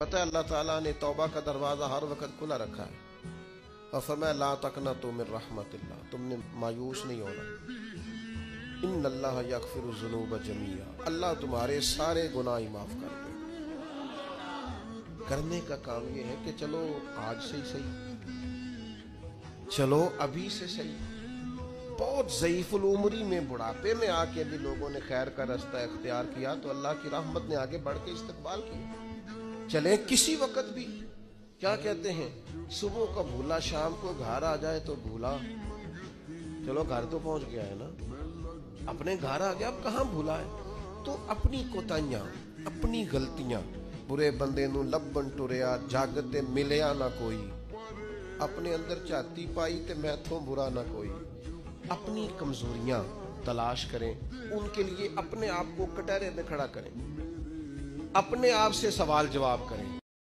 पता है अल्लाह ताला ने तौबा का दरवाज़ा हर वक्त खुला रखा है और फरमाया ला तक़नतू मिन रहमतिल्लाह, तुमने मायूस नहीं होना। इन्नल्लाह यग़फ़िरु ज़ुनूब जमीआ, अल्लाह तुम्हारे सारे गुनाह ही माफ़ कर दे। करने का काम ये है कि चलो आज से ही सही, चलो अभी से सही। बहुत ज़ईफ़ुल उम्री में बुढ़ापे में आके भी लोगों ने खैर का रास्ता इख्तियार किया तो अल्लाह की रहमत ने आगे बढ़ के इस्तक़बाल किया। चले किसी वक्त भी, क्या कहते हैं, सुबह का भूला शाम को घर आ जाए तो भूला, चलो घर तो पहुंच गया है ना, अपने घर आ गया, अब कहाँ भूला है। तो अपनी कोताहियां, अपनी गलतियां, बुरे बंदे नूं लभण टुरिया जागते मिलिया ना कोई, अपने अंदर झाती पाई ते मैथों बुरा ना कोई। अपनी कमजोरियां तलाश करें, उनके लिए अपने आप को कटहरे में खड़ा करें, अपने आप से सवाल जवाब करें।